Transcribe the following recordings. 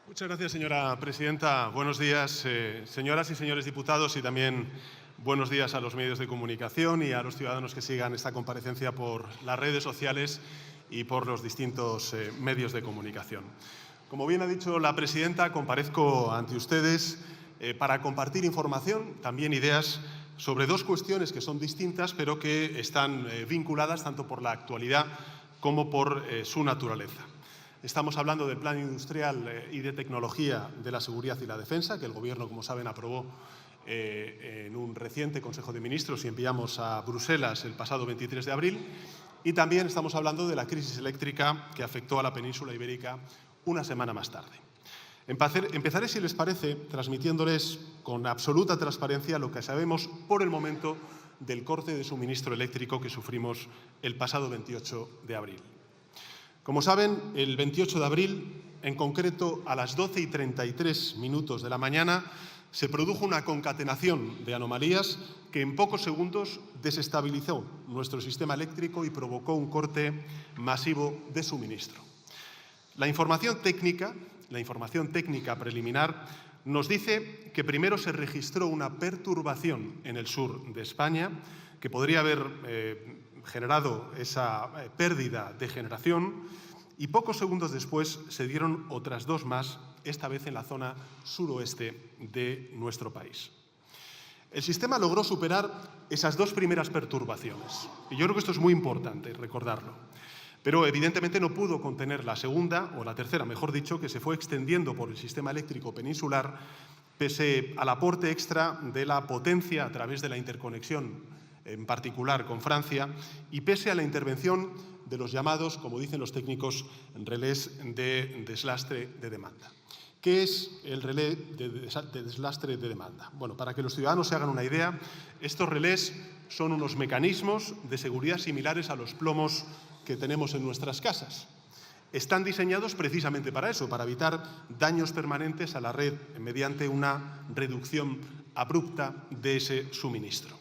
Muchas gracias, señora presidenta. Buenos días, señoras y señores diputados, y también buenos días a los medios de comunicación y a los ciudadanos que sigan esta comparecencia por las redes sociales y por los distintos medios de comunicación. Como bien ha dicho la presidenta, comparezco ante ustedes para compartir información, también ideas sobre dos cuestiones que son distintas, pero que están vinculadas tanto por la actualidad como por su naturaleza. Estamos hablando del Plan Industrial y de Tecnología de la Seguridad y la Defensa, que el Gobierno, como saben, aprobó en un reciente Consejo de Ministros y enviamos a Bruselas el pasado 23 de abril. Y también estamos hablando de la crisis eléctrica que afectó a la península ibérica una semana más tarde. Empezaré, si les parece, transmitiéndoles con absoluta transparencia lo que sabemos por el momento del corte de suministro eléctrico que sufrimos el pasado 28 de abril. Como saben, el 28 de abril, en concreto a las 12:33 de la mañana, se produjo una concatenación de anomalías que en pocos segundos desestabilizó nuestro sistema eléctrico y provocó un corte masivo de suministro. La información técnica preliminar nos dice que primero se registró una perturbación en el sur de España que podría haber generado esa pérdida de generación, y pocos segundos después se dieron otras dos más, esta vez en la zona suroeste de nuestro país. El sistema logró superar esas dos primeras perturbaciones, y yo creo que esto es muy importante recordarlo, pero evidentemente no pudo contener la segunda, o la tercera, mejor dicho, que se fue extendiendo por el sistema eléctrico peninsular, pese al aporte extra de la potencia a través de la interconexión en particular con Francia, y pese a la intervención de los llamados, como dicen los técnicos, relés de deslastre de demanda. ¿Qué es el relé de deslastre de demanda? Bueno, para que los ciudadanos se hagan una idea, estos relés son unos mecanismos de seguridad similares a los plomos que tenemos en nuestras casas. Están diseñados precisamente para eso, para evitar daños permanentes a la red mediante una reducción abrupta de ese suministro.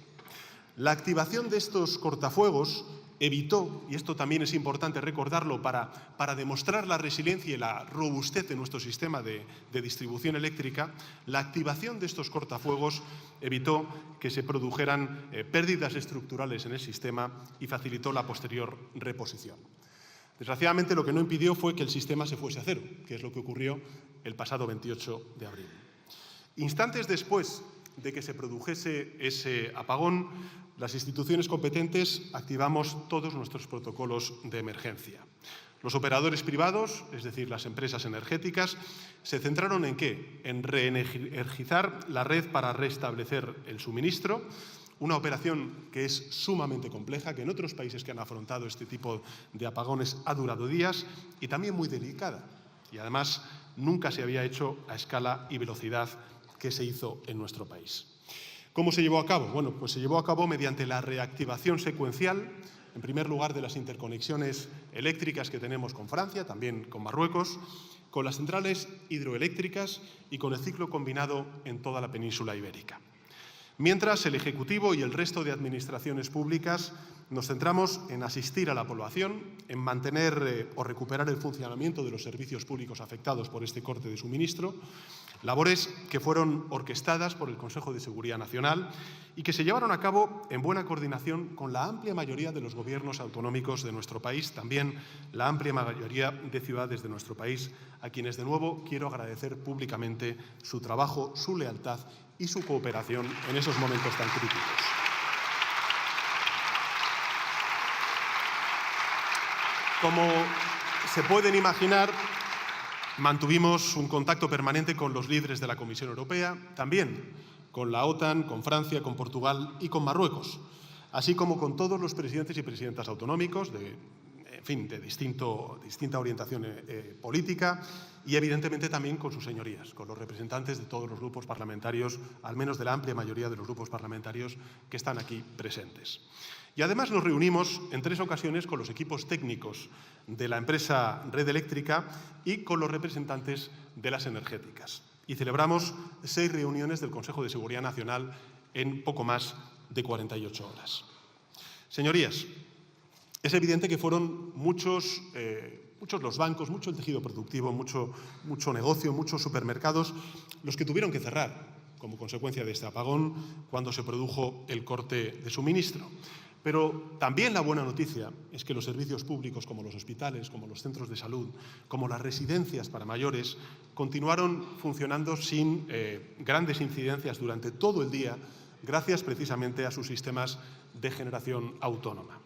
La activación de estos cortafuegos evitó, y esto también es importante recordarlo para demostrar la resiliencia y la robustez de nuestro sistema de distribución eléctrica, la activación de estos cortafuegos evitó que se produjeran pérdidas estructurales en el sistema y facilitó la posterior reposición. Desgraciadamente, lo que no impidió fue que el sistema se fuese a cero, que es lo que ocurrió el pasado 28 de abril. Instantes después de que se produjese ese apagón, las instituciones competentes activamos todos nuestros protocolos de emergencia. Los operadores privados, es decir, las empresas energéticas, se centraron ¿en qué? En reenergizar la red para restablecer el suministro, una operación que es sumamente compleja, que en otros países que han afrontado este tipo de apagones ha durado días y también muy delicada. Y además nunca se había hecho a escala y velocidad que se hizo en nuestro país. ¿Cómo se llevó a cabo? Bueno, pues se llevó a cabo mediante la reactivación secuencial, en primer lugar, de las interconexiones eléctricas que tenemos con Francia, también con Marruecos, con las centrales hidroeléctricas y con el ciclo combinado en toda la península ibérica. Mientras, el Ejecutivo y el resto de administraciones públicas nos centramos en asistir a la población, en mantener o recuperar el funcionamiento de los servicios públicos afectados por este corte de suministro, labores que fueron orquestadas por el Consejo de Seguridad Nacional y que se llevaron a cabo en buena coordinación con la amplia mayoría de los gobiernos autonómicos de nuestro país, también la amplia mayoría de ciudades de nuestro país, a quienes de nuevo quiero agradecer públicamente su trabajo, su lealtad y su cooperación en esos momentos tan críticos. Como se pueden imaginar, mantuvimos un contacto permanente con los líderes de la Comisión Europea, también con la OTAN, con Francia, con Portugal y con Marruecos, así como con todos los presidentes y presidentas autonómicos de distinta orientación política, y evidentemente también con sus señorías, con los representantes de todos los grupos parlamentarios, al menos de la amplia mayoría de los grupos parlamentarios que están aquí presentes. Y además nos reunimos en 3 ocasiones con los equipos técnicos de la empresa Red Eléctrica y con los representantes de las energéticas. Y celebramos 6 reuniones del Consejo de Seguridad Nacional en poco más de 48 horas. Señorías, es evidente que fueron muchos muchos los bancos, mucho el tejido productivo, mucho negocio, muchos supermercados, los que tuvieron que cerrar como consecuencia de este apagón cuando se produjo el corte de suministro. Pero también la buena noticia es que los servicios públicos como los hospitales, como los centros de salud, como las residencias para mayores, continuaron funcionando sin grandes incidencias durante todo el día, gracias precisamente a sus sistemas de generación autónoma.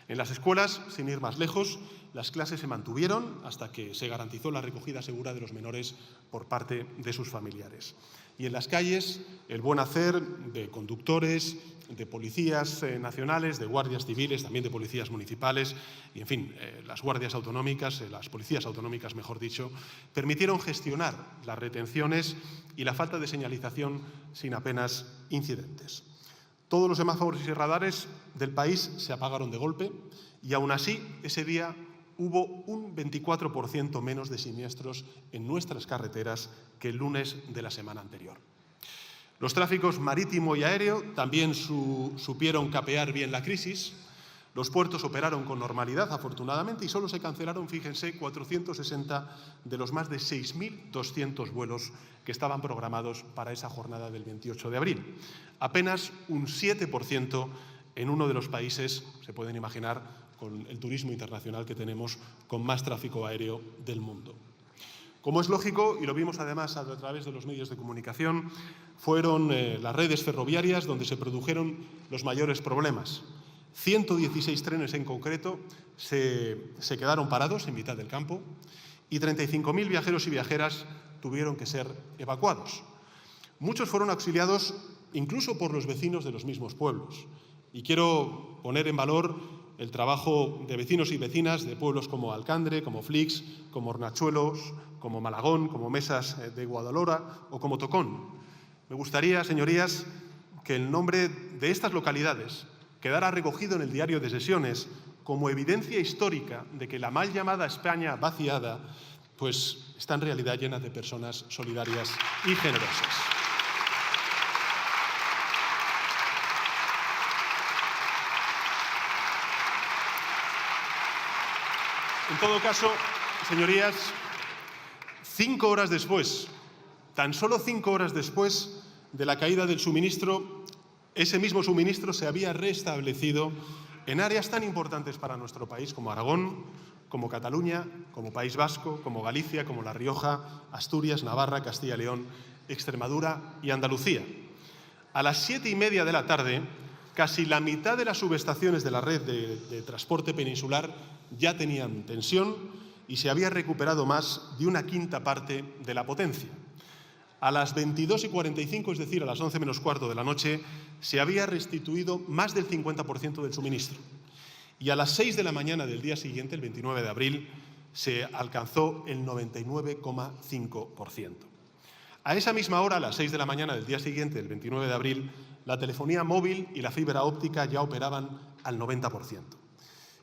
En las escuelas, sin ir más lejos, las clases se mantuvieron hasta que se garantizó la recogida segura de los menores por parte de sus familiares. Y en las calles, el buen hacer de conductores, de policías nacionales, de guardias civiles, también de policías municipales y, en fin, las guardias autonómicas, las policías autonómicas, mejor dicho, permitieron gestionar las retenciones y la falta de señalización sin apenas incidentes. Todos los semáforos y radares del país se apagaron de golpe y, aún así, ese día hubo un 24% menos de siniestros en nuestras carreteras que el lunes de la semana anterior. Los tráficos marítimo y aéreo también supieron capear bien la crisis. Los puertos operaron con normalidad, afortunadamente, y solo se cancelaron, fíjense, 460 de los más de 6.200 vuelos que estaban programados para esa jornada del 28 de abril. Apenas un 7% en uno de los países, se pueden imaginar, con el turismo internacional que tenemos, con más tráfico aéreo del mundo. Como es lógico, y lo vimos además a través de los medios de comunicación, fueron las redes ferroviarias donde se produjeron los mayores problemas. 116 trenes en concreto se quedaron parados en mitad del campo y 35.000 viajeros y viajeras tuvieron que ser evacuados. Muchos fueron auxiliados incluso por los vecinos de los mismos pueblos. Y quiero poner en valor el trabajo de vecinos y vecinas de pueblos como Alcandre, como Flix, como Hornachuelos, como Malagón, como Mesas de Guadalhora o como Tocón. Me gustaría, señorías, que el nombre de estas localidades quedara recogido en el diario de sesiones como evidencia histórica de que la mal llamada España vaciada pues está en realidad llena de personas solidarias y generosas. En todo caso, señorías, 5 horas después, tan solo 5 horas después de la caída del suministro, ese mismo suministro se había restablecido en áreas tan importantes para nuestro país como Aragón, como Cataluña, como País Vasco, como Galicia, como La Rioja, Asturias, Navarra, Castilla y León, Extremadura y Andalucía. A las 7:30 de la tarde, casi la mitad de las subestaciones de la red de transporte peninsular ya tenían tensión y se había recuperado más de una quinta parte de la potencia. A las 22:45, es decir, a las 11 menos cuarto de la noche, se había restituido más del 50% del suministro. Y a las 6 de la mañana del día siguiente, el 29 de abril, se alcanzó el 99,5%. A esa misma hora, a las 6 de la mañana del día siguiente, el 29 de abril, la telefonía móvil y la fibra óptica ya operaban al 90%.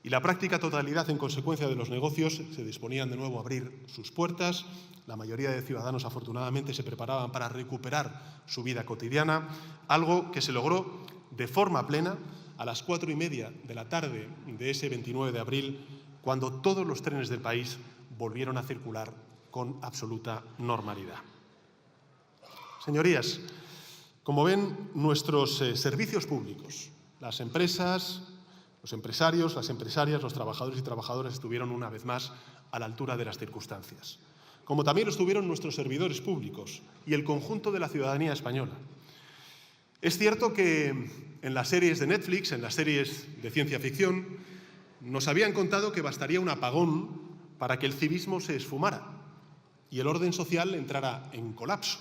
Y la práctica totalidad, en consecuencia de los negocios, se disponían de nuevo a abrir sus puertas. La mayoría de ciudadanos, afortunadamente, se preparaban para recuperar su vida cotidiana, algo que se logró de forma plena a las 4:30 de la tarde de ese 29 de abril, cuando todos los trenes del país volvieron a circular con absoluta normalidad. Señorías, como ven, nuestros servicios públicos, las empresas, los empresarios, las empresarias, los trabajadores y trabajadoras estuvieron una vez más a la altura de las circunstancias, como también lo estuvieron nuestros servidores públicos y el conjunto de la ciudadanía española. Es cierto que en las series de Netflix, en las series de ciencia ficción, nos habían contado que bastaría un apagón para que el civismo se esfumara y el orden social entrara en colapso.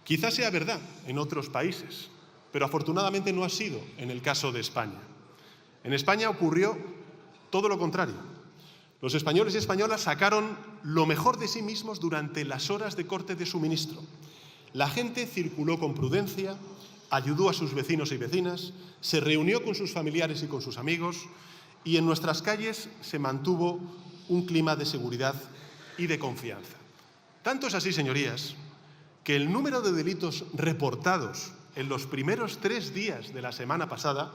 Quizás sea verdad en otros países, pero afortunadamente no ha sido en el caso de España. En España ocurrió todo lo contrario. Los españoles y españolas sacaron lo mejor de sí mismos durante las horas de corte de suministro. La gente circuló con prudencia, ayudó a sus vecinos y vecinas, se reunió con sus familiares y con sus amigos y en nuestras calles se mantuvo un clima de seguridad y de confianza. Tanto es así, señorías, que el número de delitos reportados en los primeros 3 días de la semana pasada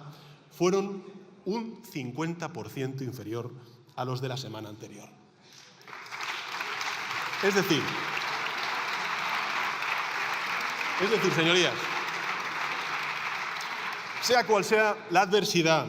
fueron un 50% inferior a los de la semana anterior. Es decir, señorías, sea cual sea la adversidad